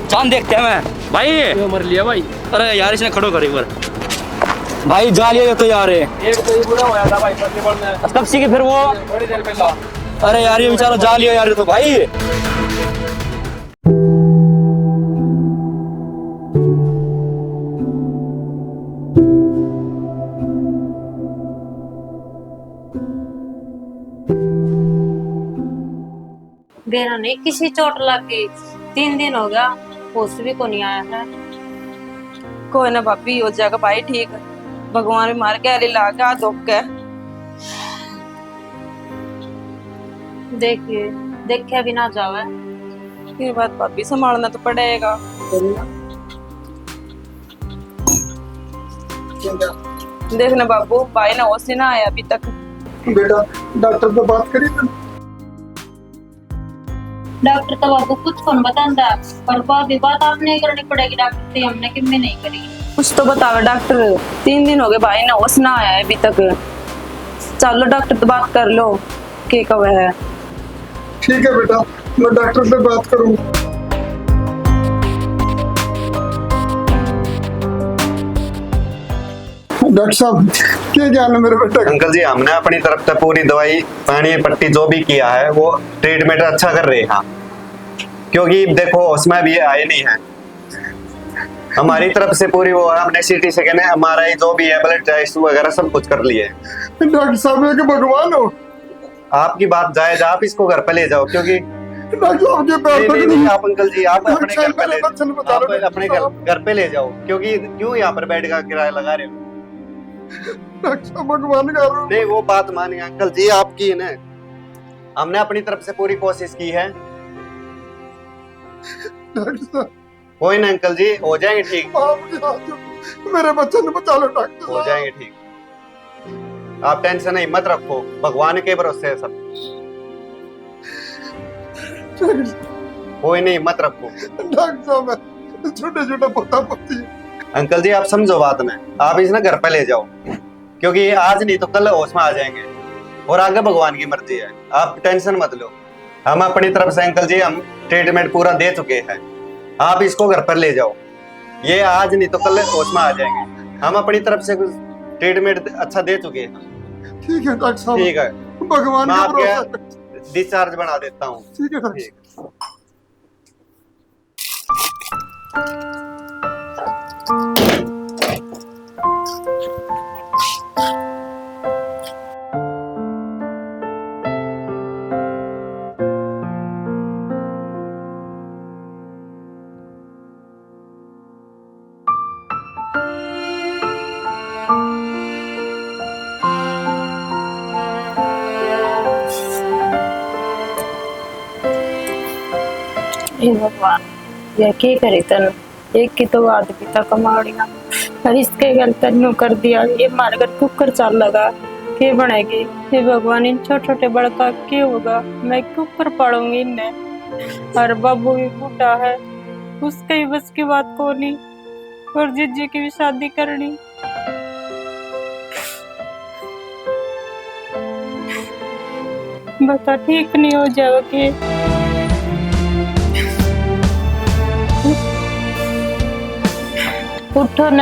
चांद देखते हैं मैं भाई मर लिया भाई। अरे यार इसने खड़ो कर एक बार भाई जा लिया तो यार एक तो ये बुरा होया था भाई प्रतिबल में। कब सीखे फिर वो थोड़ी देर पहला। अरे यार ये बेचारा जा लिया यार ये तो भाई बेरा नहीं किसी चोट लग गई 3 दिन हो गया होश भी को नहीं आया है। कोई ना भाभी हो जाएगा भाई ठीक। भगवान भी मार के अली ला के धोख के देखिए देखे भी ना जावे। ये बात भाभी संभालना तो पड़ेगा। देखना बाबू भाई ना होश नहीं ना आया अभी तक। बेटा डॉक्टर से बात करी तुम? डॉक्टर तो बाबू कुछ कौन बताता पर भी बात आपने करनी पड़ेगी डॉक्टर से हमने किम्मी नहीं करी। कुछ तो बताओ डॉक्टर। 3 दिन हो गए भाई ना होश ना आया है अभी तक। चलो डॉक्टर तो बात कर लो के कब है। ठीक है बेटा मैं डॉक्टर से बात करूंगा। डॉक्टर साहब क्या जान है मेरे बेटे का? अंकल जी हमने अपनी तरफ से पूरी दवाई पानी पट्टी जो भी किया है वो ट्रीटमेंट अच्छा कर रहे हैं क्योंकि देखो उसमें भी आए नहीं है हमारी तरफ से पूरी वो हमने सीटी स्कैन एमआरआई जो भी है ब्लड टेस्ट वगैरह सब कुछ कर लिए। डॉक्टर साहब ये कि भगवान हो। आपकी बात जायज आप इसको घर पे ले जाओ क्योंकि डॉक्टर साहब के पैर तक नहीं, आप अंकल जी आप अपने घर पे ले बच्चन बता रहे हो। अपने घर पे ले जाओ क्योंकि क्यों यहाँ पर बेड का किराया लगा रहे हो। डॉक्टर साहब भगवान का रूप। नहीं वो बात मानिए अंकल जी आपकी है ना हमने अपनी तरफ से पूरी कोशिश की है। डॉक्टर साहब कोई ना अंकल जी हो जाएंगे ठीक आपके हाथ में मेरे बच्चे ने बचा लो डॉक्टर हो जाएंगे ठीक। आप टेंशन नहीं मत रखो भगवान के भरोसे है सब। कोई नहीं मत रखो। डॉक्टर साहब छोटे छोटे पोता पोती। अंकल जी आप समझो बात में आप इसे ना घर पे ले जाओ क्योंकि आज नहीं तो कल होश में आ जाएंगे और आगे भगवान की मर्जी है। आप टेंशन मत लो हम अपनी तरफ से अंकल जी हम ट्रीटमेंट पूरा दे चुके हैं। आप इसको घर पर ले जाओ ये आज नहीं तो कल होश में आ जाएंगे। हम अपनी तरफ से ट्रीटमेंट अच्छा दे चुके हैं। ठीक है डॉक्टर साहब ठीक है भगवान मैं का आपके भरोसा। डिस्चार्ज बना देता हूँ। ठीक है डॉक्टर ठीक हे भगवान यह के करे तन एक की तो बात भी था कमाड़िया और इसके गलत न्यू कर दिया। ये मार कर कुकर चाल लगा के बनेगी। हे भगवान इन छोटे छोटे बड़का क्या होगा मैं कुकर पढ़ूंगी इन्हें। और बाबू भी बूढ़ा है उसके ही बस की बात को नहीं और जीजी की भी शादी करनी। बता ठीक नहीं हो जाएगा कि उठो न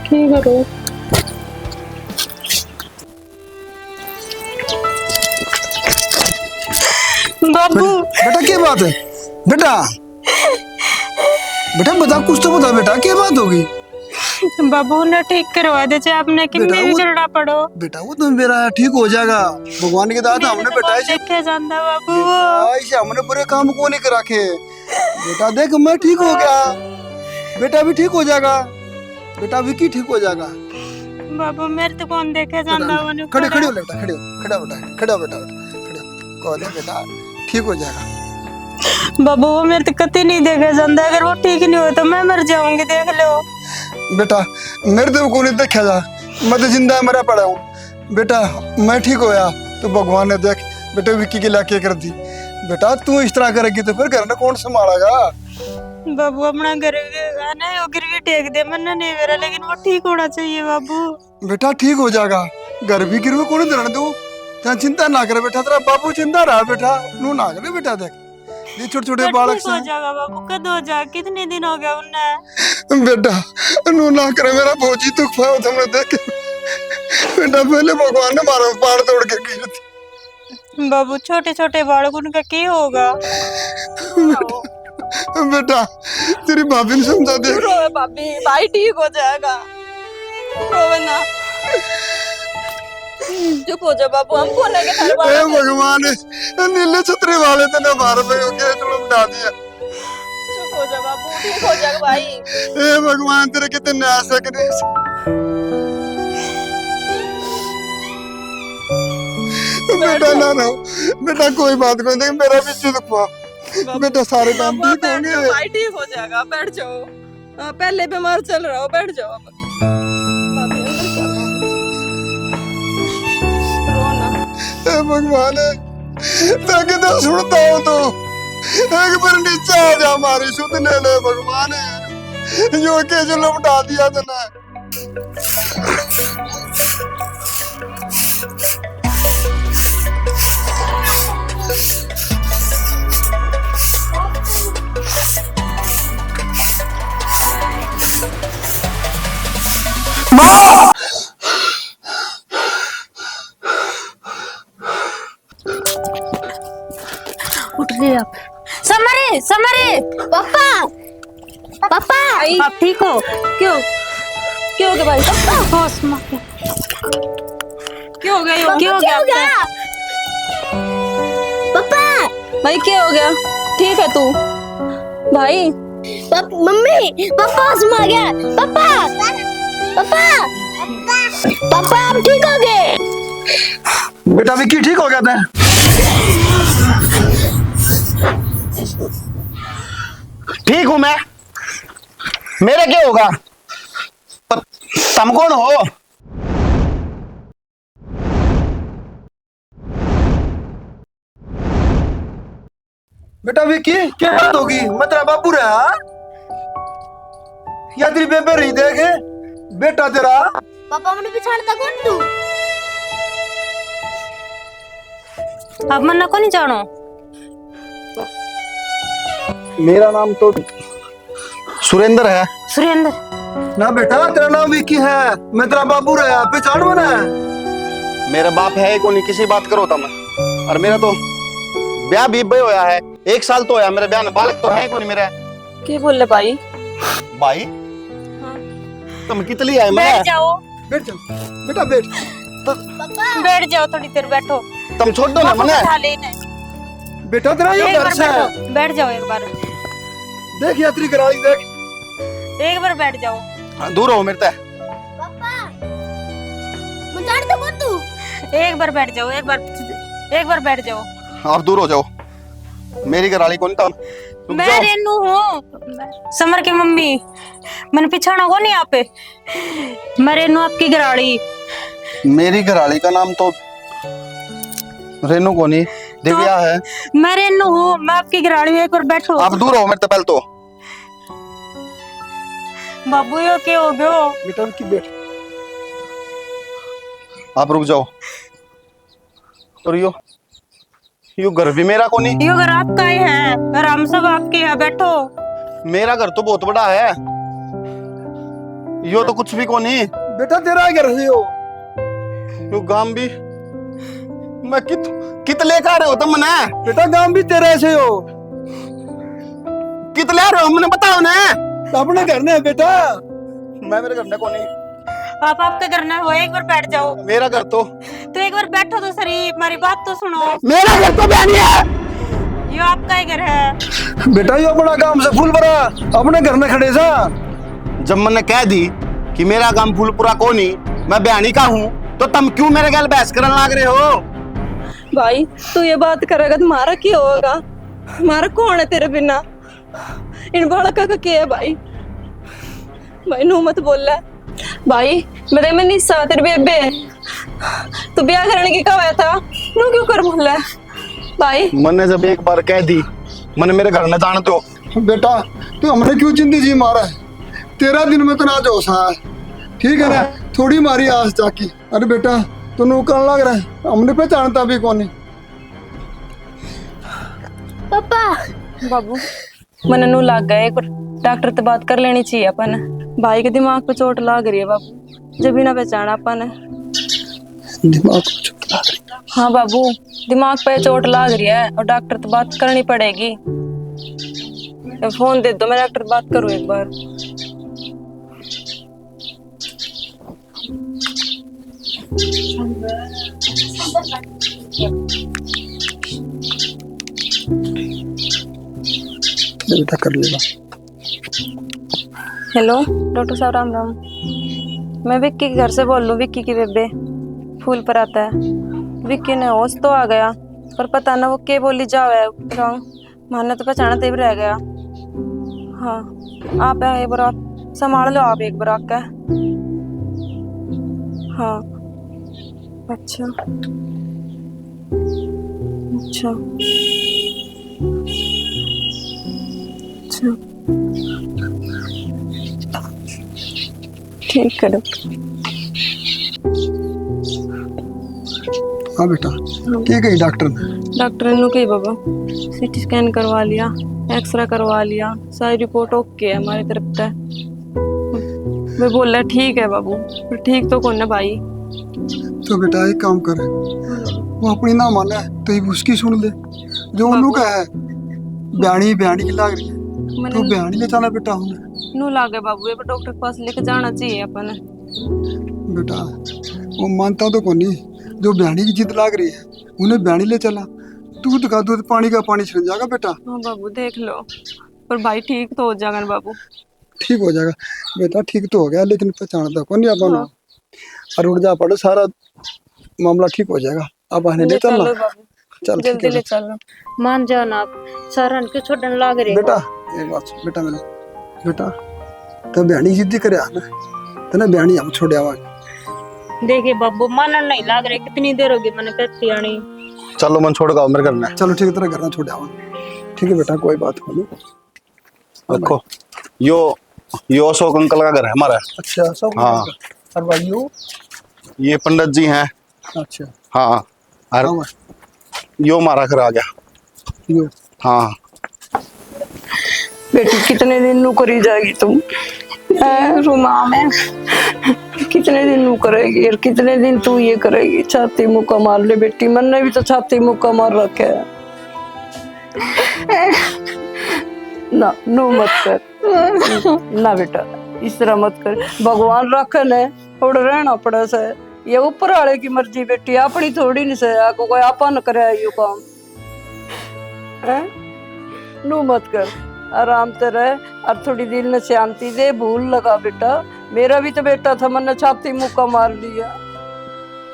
की करो। बाबू बेटा क्या बात है बेटा? बेटा बता कुछ तो बता बेटा क्या बात होगी? बाबू ने ठीक करवा दे चाहे आपने कितनी भी चढ़ना पड़ो। बेटा वो तो मेरा ठीक हो जाएगा भगवान के दादा हमने बेटा देखे जानता बाबू ऐसे हमने बुरे काम को नहीं करा के बेटा देख मैं ठीक हो गया, बेटा भी ठीक हो जाएगा, बेटा विकी ठीक हो जाएगा। बाबू मेरे तो कौन देखे जांदा वने खड़े खड़े हो बेटा, खड़े हो, खड़ा बेटा, खड़ा हो बेटा, खड़े हो। कौन है बेटा ठीक हो जाएगा। बाबू वो मेरे तो कति नहीं देखे जांदा, अगर वो ठीक नहीं हो तो मैं मर जाऊंगी, देख लो। बेटा मेरे तो को नहीं देखा जा, मैं तो जिंदा मरा पड़ा हूँ। बेटा मैं ठीक होया तो भगवान ने देख बेटे विक्की के लाके कर दी। बेटा तू इस तरह करेगी तो फिर घर में कौन संभालेगा। बाबू अपना घर आना है, गिरवी टेक दे, मन्ना नहीं मेरा, लेकिन वो ठीक होना चाहिए बाबू। बेटा ठीक हो जाएगा, घर भी गिरवी को नहीं धरने दो, त्या चिंता ना करे बेटा, तेरा बाबू चिंता रहा बेटा, नू ना करे बेटा। देख ये छोटे छोटे बालक ठीक हो जाएगा बाबू, कद हो जा, कितने दिन हो गया उन्हें। बेटा नू ना करे मेरा भौजी, दुख पाओ तुमने देख। बेटा पहले भगवान ने मारा पार तोड़ के की थी। बाबू छोटे छोटे बालक उनका क्या होगा। बेटा तेरी भाभी ने समझा दे। रोवे भाभी, भाई ठीक हो जाएगा, रोवे ना, चुप हो जा बाबू, हम बोलेंगे थारे बारे हे में। भगवान नीले छतरी वाले तने मार पे हो गया, चलो उठा दिया। चुप हो जा बाबू, ठीक हो जाएगा भाई। हे भगवान तेरे कितने आशा करे। बेटा ना रहो बेटा, कोई बात नहीं, देख मेरा भी दुख हुआ बेटा, सारे काम बाबू, ठीक बैठ जाओ होंगे। भाई, ठीक हो जाएगा, बैठ जाओ। पहले बीमार चल रहा हो, बैठ जाओ अब। भाभी, अंदर चलो। रो ना। हे भगवान ताकि तो सुनता हो तो एक बार नीचे आ जा, हमारी सुध ले ले भगवान, जो के जो लपटा दिया तने। उठ गए आप। समरे समरे पापा पापा, आप ठीक हो? क्यों क्यों हो गया भाई? होश में क्यों हो गया? क्या हो गया पापा भाई क्या हो गया? ठीक है तू? भाई मम्मी पापा आ गया। पापा पापा पापा आप ठीक हो गए? बेटा विक्की ठीक हो गया था। ठीक हूं मैं, मेरा क्या होगा? तुम कौन हो? बेटा विक्की क्या बात होगी? मैं तेरा बाबू रहा या तेरी बेबे रही? देख बेटा तेरा। पापा मुझे बिछाड़ता कौन तू? आप मन्ना को नहीं जानो? मेरा नाम तो सुरेंद्र है। सुरेंद्र? ना बेटा तेरा नाम विक्की है, मैं तेरा बाबू रहा, पहचान बना है। मेरा बाप है ही कोनी, किसी बात करो तुम। और मेरा तो ब्याह भी बे होया है, 1 साल तो होया मेरे ब्याह ने, बालक तो है कोनी मेरा। क्या बोल रहे भाई? भाई तुम कितनी आए? मैं बैठ जाओ, बैठ जाओ बेटा, बैठ। बैठ जाओ, थोड़ी देर बैठो। तुम छोड़ दो ना बापू मने। उठा ले इन्हें। बेटा तेरा ये एक घर बार से है। बैठो, बैठ जाओ एक बार, देख यात्री कराई देख। एक बार बैठ जाओ। हाँ, दूर हो मेरे से। पापा बिछाड़ता कौन तू? एक बार बैठ जाओ, एक बार बैठ जाओ। आप दूर हो जाओ, मेरी घरवाली कौन था? रुक मैं जाओ। रेनू हूँ, समर की मम्मी। मैंने पिछाना को नहीं आप पे। मैं रेनू आपकी घराड़ी। मेरी घरवाली का नाम तो रेनू कोनी, दिव्या है। मैं रेनू हूँ, मैं आपकी घराड़ी हूँ, एक बार बैठो। आप दूर हो मेरे से पहले तो। बाबू यो क्या हो गयो? बेटा विक्की बैठ। आप रुक जाओ। और यो घर भी मेरा कोनी। यो घर आपका ही है और हम सब आपके यहाँ, बैठो। मेरा घर तो बहुत बड़ा है, यो तो कुछ भी कोनी। बेटा तेरा घर है यो। यो गांव भी मैं कित लेकर आ रहे हो तुम मने? बेटा गांव भी तेरा से हो। कित ले रहे हो मैंने बताओ ना। अपने घर ने बेटा। मैं मेरे घर में कोनी। आप आपके घर ना हो, एक बार बैठ जाओ। मेरा घर तो एक बार बैठो तो सही, हमारी बात तो सुनो। मेरा घर तो बयानी है। यो आपका ही घर है। बेटा ये अपना काम से फूल भरा अपने घर में खड़े सा। जब मैंने कह दी कि मेरा काम फूलपुरा को नहीं, मैं बयानी का हूँ, तो तुम क्यों मेरे गल बहस करने लग रहे हो? भाई तू ये बात करेगा तो हमारा क्या होगा? हमारा कौन है तेरे बिना? इन बड़का का क्या है भाई? भाई नू मत बोल रहा भाई, मेरे में निस्सा तेरे बेबे तू ब्याह करने की कहा था, नू क्यों कर बोल रहा है भाई? मैंने जब एक बार कह दी, मैंने मेरे घर में जान दो। बेटा तू हमने क्यों चिंती जी मारा है? 13 दिन में तो ना जोश है, ठीक है ना? थोड़ी मारी आस जाकी। अरे बेटा तू नौकर लग रहा है, हमने पहचानता भी कौन नहीं। पापा बाबू मन नू लग गया, एक बार डॉक्टर से बात कर लेनी चाहिए अपन। भाई के दिमाग पे चोट लग रही है बाबू, जब भी ना पहचाना अपन। दिमाग को चोट लग रही है। हाँ बाबू दिमाग पे चोट लग रही है और डॉक्टर से बात करनी पड़ेगी। फोन दे दो, मैं डॉक्टर से बात करूँ एक बार। बेटा कर लेगा। हेलो डॉक्टर साहब राम राम, मैं विक्की के घर से बोल लूँ। विक्की की बेबे फूल पर आता है। विक्की ने होश तो आ गया पर पता ना वो क्या बोली जावे रॉन्ग, मानने तो पहचाना तब रह गया। हाँ आप एक बार आप संभाल लो, आप एक बार आके। हाँ अच्छा अच्छा अच्छा ठीक है डॉक्टर। हाँ बेटा क्या कही डॉक्टर ने? डॉक्टर ने कही बाबा सीटी स्कैन करवा लिया, एक्सरे करवा लिया, सारी रिपोर्ट ओके है हमारी तरफ से। मैं बोल रहा ठीक है बाबू, पर ठीक तो कौन है भाई? तो बेटा एक काम कर, वो अपनी ना माने तो ही उसकी सुन ले। जो उन्हों का है बयानी बयानी की लाग रही है, तो बयानी ले जाना बेटा हमने। नू लागे बाबू, ये डॉक्टर के पास लेके जाना चाहिए अपन। बेटा वो मानता तो कोनी, जो बयानी की जिद लाग रही है उन्हें बयानी ले चला। दूध का दूध पानी का पानी छिड़ जाएगा बेटा। हाँ बाबू देख लो, पर भाई ठीक तो हो जाएगा ना बाबू? ठीक हो जाएगा बेटा, ठीक तो हो गया, लेकिन पहचानता कौन नहीं अपन। और उड़ जा पड़ो, सारा मामला ठीक हो जाएगा। अब आने ले चलना, चल ठीक जल्दी है ले चलो। मान जाओ ना आप, सारन के छोड़न लाग रहे बेटा। एक बात सुन बेटा, मेरा बेटा तो बयानी जिद्दी करे ना, तो ना बयानी हम छोड़ आवांगे। देखिए बाबू मानन नहीं लाग रहे, कितनी देर होगी मैंने कहती आनी। चलो मन छोड़ गाओ मेरे घर में। चलो ठीक है, तेरा घर ना छोड़ आवांगे। ठीक है बेटा कोई बात नहीं। देखो यो अशोक अंकल का घर है हमारा। अच्छा सब। हाँ। और भाई ये पंडित जी हैं। अच्छा हाँ और यो हमारा घर आ गया। यो हाँ बेटी कितने दिन नू करी जाएगी तुम रूमा में? कितने दिन नू करेगी और कितने दिन तू ये करेगी? छाती मुक्का मार ले बेटी, मन ने भी तो छाती मुक्का मार रखे है ना। नू मत कर ना बेटा, इस तरह मत कर। भगवान रखे ने उड़ रहना पड़े से, ये ऊपर वाले की मर्जी बेटी, अपनी थोड़ी नहीं से। आपको कोई आपा न करे यो काम है। नू मत कर, आराम से रह और थोड़ी दिल में शांति दे। भूल लगा बेटा, मेरा भी तो बेटा था, मैंने छाती मुक्का मार लिया।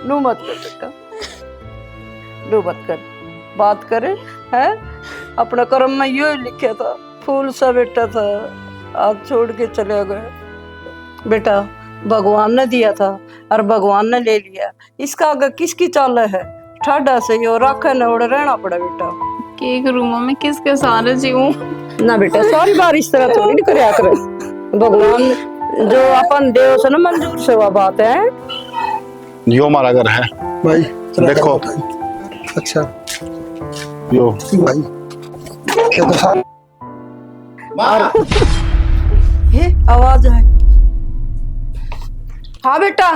नू मत कर बेटा, नू मत कर, बात करे है। अपना कर्म में यो लिखा था, फूल सा बेटा था, आज छोड़ के चले गए। बेटा भगवान ने दिया था और भगवान ने ले लिया, इसका आगे किसकी चाल है? ठाडा से यो राखे न उड़ रहना पड़ा बेटा। की करूं मम्मी, किसके सहारे जीऊं? ना बेटा सारी बार इस तरह थोड़ी करया करे। भगवान जो अपन देव से ना मंजूर से वो बात है। यो हमारा घर है भाई देखो। अच्छा यो भाई क्या तो साहब ये आवाज है। हाँ बेटा।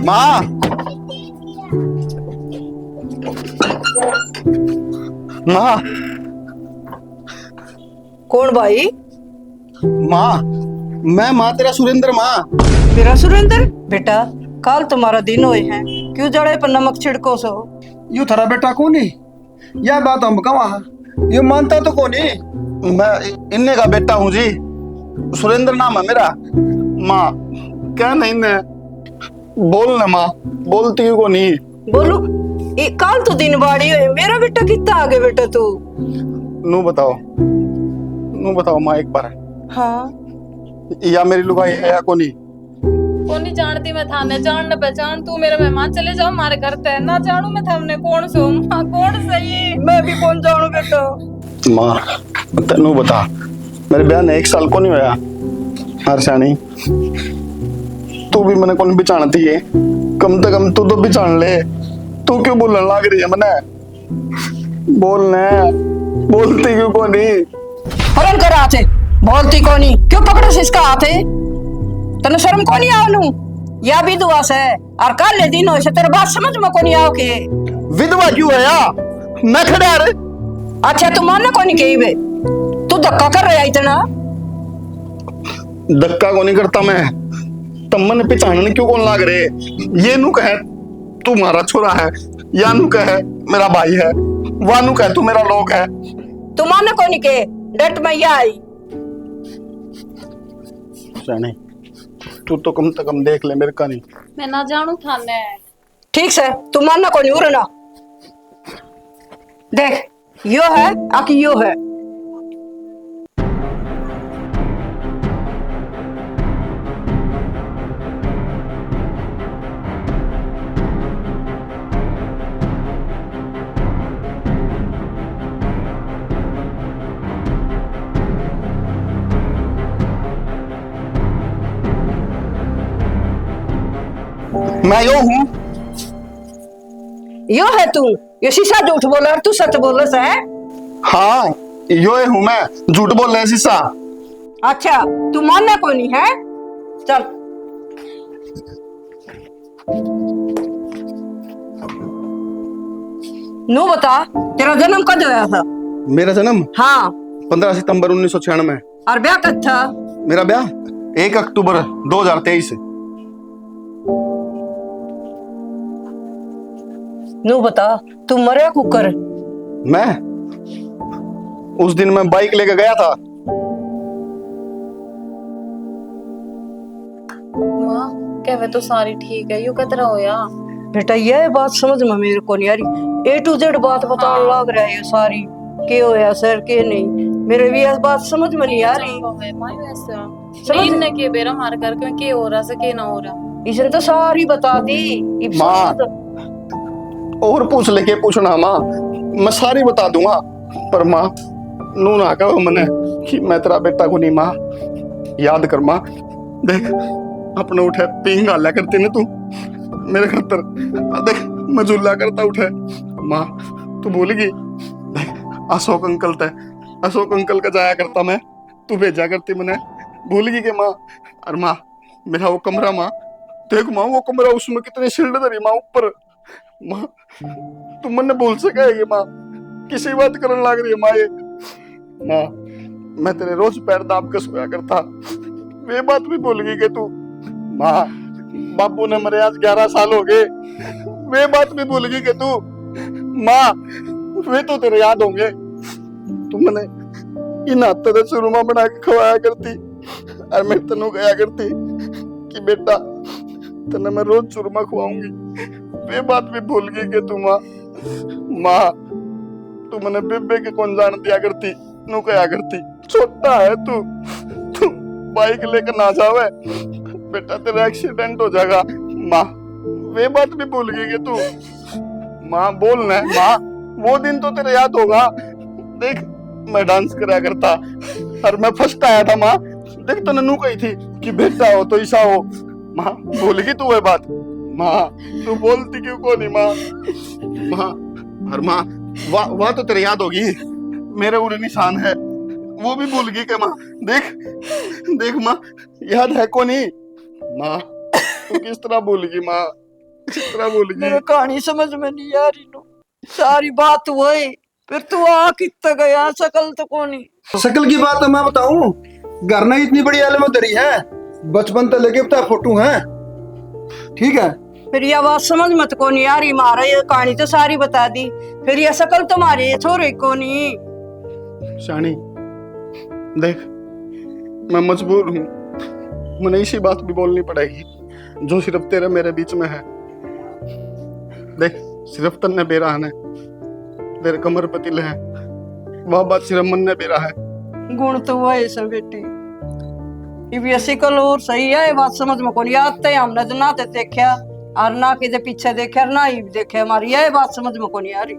माँ माँ कौन भाई? माँ मैं माँ तेरा सुरेंद्र। माँ तेरा सुरेंद्र बेटा, कल तुम्हारा दिन हुए हैं, क्यों जड़े पर नमक छिड़को सो? यो थारा बेटा कौन है? यह बात हम कहा ये मानता तो कौन ही। मैं इन्ने का बेटा हूँ जी, सुरेंद्र नाम है मेरा। माँ क्या नहीं ने बोल न माँ, बोलती को नहीं। बोलो ये काल तो दिन बाड़ी है, मेरा बेटा कितना आगे बेटा तू। नू बताओ माँ एक बार, हाँ या मेरी लुगाई है या कोनी? नहीं जानती मैं थाने, जान न पहचान, तू मेरे मेहमान, चले जाओ हमारे घर पे, ना जानू मैं थाने कौन सो मां, कौन सही मैं भी कौन जानू बेटा। माँ तेनू बता, मेरे ब्याह ने 1 साल को नहीं होया। हरशानी तू भी मैंने कौन बिचानती है, कम से कम तू तो बिचान ले। तू क्यों बोलने लग रही है मने? बोलती क्यों को नहीं? हरण कर आते बोलती को नहीं, क्यों पकड़ो इसका हाथ है? तने शर्म को नहीं आवनू? या विधवा से और कल ले दिन होए से तेरे बात समझ में को नहीं आओ के? विधवा क्यों है या? मैं खड़ा रे। अच्छा तू मानना को नहीं कही बे, तू धक्का कर रहा इतना? धक्का को नहीं करता मैं, तमन पहचानने क्यों कौन लाग रहे? ये नु कहे तू मारा छोरा है, या नु कहे मेरा भाई है, वानू कहे तू मेरा लोग है। तू मानना को नहीं के डट में या आई। नहीं तू तो कम से कम देख ले मेरे का नहीं। मैं ना जानू थाने। ठीक से तू मानना को नहीं उड़ना। देख यो है आकि यो है। मैं यो हूँ। यो है तू, ये शीशा झूठ बोला और तू सच बोल रहा है। हाँ यो हूँ मैं, झूठ बोल रहे शीशा। अच्छा तू मानना को नहीं है? चल नू बता तेरा जन्म कब हुआ था? मेरा जन्म हाँ 15 सितंबर 1996। और ब्याह कब था? मेरा ब्याह 1 अक्टूबर 2023। नू बता तू मरिया कुकर? मैं उस दिन मैं बाइक लेके गया था। मां कहवे तो सारी ठीक है, यू कतरा होया? बेटा ये बात समझ में मेरे को नहीं आ रही, A to Z बात बताने लग रहा है ये सारी, के होया सर के नहीं, मेरे भी यह बात समझ में नहीं आ रही। मां ऐसा इनने के बेरा मार कर के हो रहा से के ना हो रहा, इसने तो सारी बता दी। माँ और पूछ लेके पूछना माँ, मैं सारी बता दूंगा, पर माँ नू ना कहो मने कि मैं तेरा बेटा को नहीं। माँ याद कर माँ, देख अपने उठे पींग गाला करती ने तू मेरे खातर, देख मैं झूला करता उठे। माँ तू भूलेगी? देख अशोक अंकल का जाया करता मैं, तू भेजा करती मने, भूलेगी के माँ? और माँ मेरा वो कमरा, माँ देख माँ वो कमरा, उसमें कितनी शील्ड धरी माँ ऊपर। माँ तुम मने बोल सकेगी माँ? किसी बात करने लग रही है माँ ये। माँ मैं तेरे रोज पैर दाब के सोया करता, वे बात भी भूल गई के तू? माँ बापू ने मरे आज 11 साल हो गए, वे बात भी भूल गई के तू? माँ वे तो तेरे याद होंगे, तुम मने इन हाथों से रूमा बना के खवाया करती, और मैं तेनू कहा करती कि बेटा तेने मैं रोज चूरमा खुआऊंगी, वे बात भी भूल गई के तू? माँ तू मने बेबे के कौन जान दिया करती, नू कहा करती छोटा है तू बाइक लेकर ना जावे बेटा तेरा एक्सीडेंट हो जाएगा। माँ वे बात भी भूल गई के तू? माँ बोल ना माँ, वो दिन तो तेरे याद होगा, देख मैं डांस कराया करता और मैं फर्स्ट आया था। माँ देख तूने नू कही थी कि बेटा हो तो ऐसा हो। माँ भूल गई तू वह बात? माँ तू बोलती क्यों को नहीं माँ? और माँ वाह तो तेरे याद होगी, मेरे उरे निशान है, वो भी भूल गई क्या माँ? देख माँ याद है को नहीं? माँ तू किस तरह भूल गई माँ, किस तरह भूल गई? मेरे कहानी समझ में नहीं आ रही नो, सारी बात वही, फिर तू आ कितना गया, शकल तो कोनी। शकल की बात तो मैं बताऊं, घर ने इतनी बड़ी एल्बम धरी है, बचपन से लेके अब तक फोटो है, ठीक है? फिर ये बात समझ मत को नहीं यार, मारा ये कहानी तो सारी बता दी, फिर ये शकल तुम्हारी ये छोरे को नहीं। शानी देख, मैं मजबूर हूँ, मुझे इसी बात भी बोलनी पड़ेगी जो सिर्फ तेरे मेरे बीच में है। देख, सिर्फ तन्ने बेरा है, तेरे कमर पे तिल है, वह बात सिर्फ मन ने बेरा है। गुण तो वो है सब बेटी, ये शकल और सही है, ये बात समझ में को नहीं आते। हमने तो ना ते देखा और ना कि पीछे देखा ना ही देखे, हमारी यह बात समझ में को नहीं आ रही।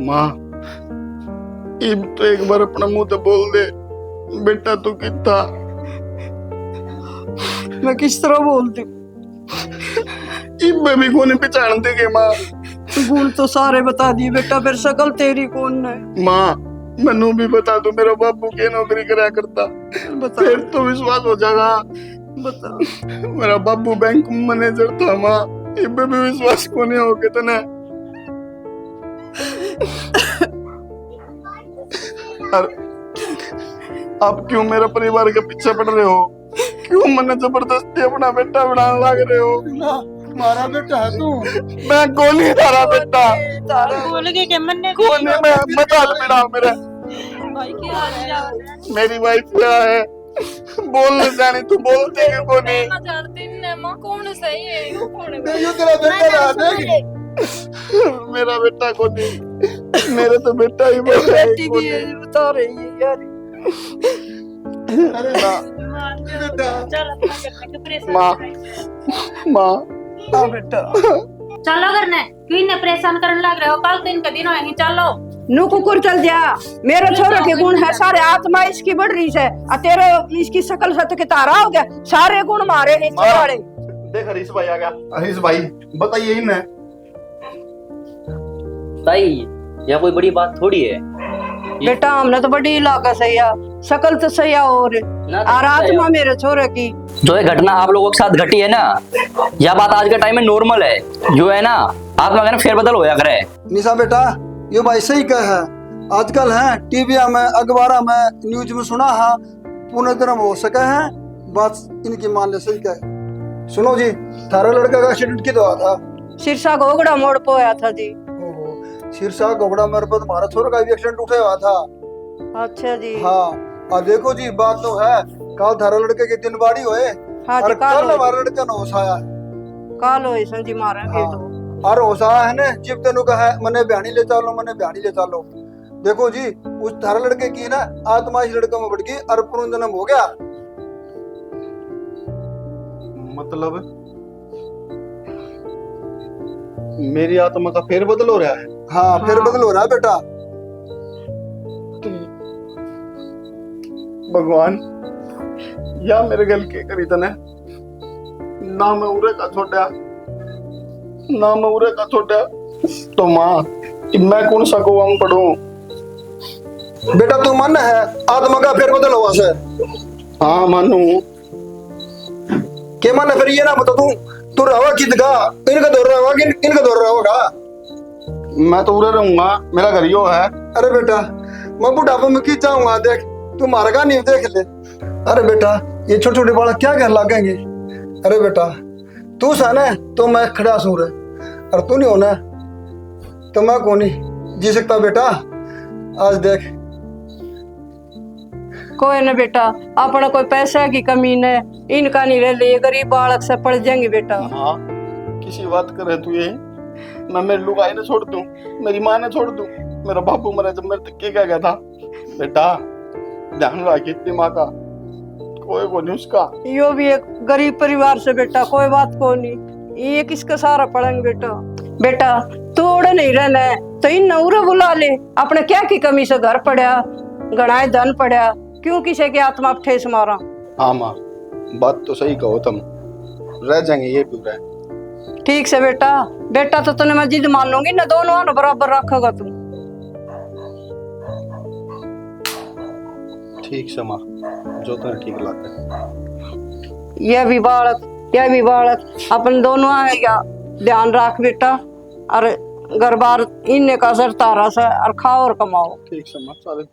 माँ, इब तो एक बार अपना मुंह तो बोल दे, बेटा तू कितना। मैं किस तरह बोलती, इब में भी कोने पहचान देगे माँ। गुण तो सारे बता दिए बेटा, फिर शकल तेरी कौन है। माँ, मैनू भी बता दो, मेरा बाबू क्या नौकरी कराया करता, बता फिर तो विश्वास हो जाएगा। बता। मेरा बाबू बैंक मैनेजर था माँ, इब भी विश्वास को नहीं हो के तने। आप क्यों मेरे परिवार के पीछे पड़ रहे हो? क्यों मैंने जबरदस्ती अपना बेटा बनाने लग रहे हो? हमारा बेटा है तू। मैं कौन ही तारा बेटा? बोल के के मन ने कौन है? मैं मजाल बिड़ा मेरे। भाई की हाल है। मेरी वाइफ क्या है? बोलने जानी तू बोलती है कौन है? मैं जानती नहीं माँ कौन सही है, यो कौन है? ये तेरा बेटा रहा देख। मेरा बेटा कौन है? मेरे तो बेटा ही बोल रहा है बेटी कौन की है? बता रही है यार। अरे बेटा, चल अपना करने के परेशान माँ, माँ, हाँ बेटा, चलो करने क्यों इन्हें परेशान करने लग रहे हो? कल दिन का दिन है, चलो नू कुकुर चल जा। मेरे छोरे के गुण है सारे, आत्मा इसकी बढ़ रही है, तेरे इसकी शकल सत्य के तारा हो गया, सारे गुण मारे इसके वाले। देख हरीश भाई आ गया। हरीश भाई बताइए इन्हें। ताई यह कोई बड़ी बात थोड़ी है। बेटा हमने तो बड़ी इलाका सही है, शकल तो सही है और आत्मा मेरे छोरे की। जो ये घटना आप लोगों के साथ घटी है ना, यह बात आज के टाइम में नॉर्मल है। जो है ना, आत्मा का फेरबदल होया करे। निशा बेटा, ये भाई सही कह है। आजकल है टीवी में, अखबार में, न्यूज में सुना है पुनर्जन्म हो सके है, बात इनकी मान ले। सही कह। सुनो जी, थारा लड़का का एक्सीडेंट की दवा था? सिरसा घोगड़ा मोड़ पे होया था जी। सिरसा घोगड़ा मेरे पर तुम्हारा छोरा का भी एक्सीडेंट उठा हुआ था। अच्छा जी। हाँ, और देखो जी बात तो है, कल थारा लड़के के दिन बाड़ी हुए, हाँ और जी, कल हमारा लड़का न होश आया। काल हो संजी मारा हाँ, और होश आया है ना, जिब तेनू का है मने बयानी ले चलो, मने बयानी ले चलो। देखो जी, उस थारा लड़के की ना आत्मा इस लड़के में बढ़ गई और पुनर्जन्म हो गया। मतलब मेरी आत्मा का फेरबदल हो रहा है? हाँ, फिर बदल हो रहा है बेटा। भगवान या मेरे गल के करी तने, ना मैं उरे का छोड़ा, ना मैं उरे का छोड़ा, तो माँ मैं कौन सा को हम पढ़ूं? बेटा तू मन है आत्मा का फिर बदल हुआ से? हाँ मानू। के मन है फिर ये ना बता तू रहा कित का, इनका दौर रहा होगा कि इनका दौर रहा होगा? मैं तो उरे रहूंगा, मेरा घर यो है। अरे बेटा, मैं बुढ़ापे में की चाहूंगा, देख तू मारा का नहीं देख ले। अरे बेटा, ये छोटे छोटे बालक क्या कर लागेंगे? अरे बेटा तू सा ना तो मैं खड़ा सूर है, और तू नहीं होना तो मैं कौन नहीं जी सकता। बेटा आज देख, कोई न बेटा, अपना कोई पैसा की कमी न, इनका नहीं रह ले, गरीब बालक से पड़ जाएंगे बेटा। हाँ, किसी बात करे तू ये? मैं मेरी लुगाई ने छोड़ दूं, मेरी माँ ने छोड़ दूं, मेरा बापू मरा जब मेरे तक क्या गया था? बेटा ध्यान रखिए अपनी माँ का, कोई को नहीं उसका। यो भी एक गरीब परिवार से बेटा, कोई बात को नहीं, ये किसका सहारा पड़ेंगे बेटा। बेटा तू ओढ़े नहीं रहना है तो इन नौरे बुला ले, अपने क्या की कमी से घर पड़ा, गणाए धन पड़ा, क्यों किसी की आत्मा पे ठेस मारा? हाँ माँ, बात तो सही कहो तुम, रह जाएंगे ये भी रह। ठीक से बेटा, बेटा तो तूने मैं जिद मान लूंगी ना, दोनों ने बराबर रखेगा तू। ठीक से माँ, जो तुम्हें ठीक लगता है। यह भी बालक अपन दोनों आएगा, ध्यान रख बेटा, और घर बार इन्ने का सर तारा से और खाओ और कमाओ। ठीक से माँ, सारे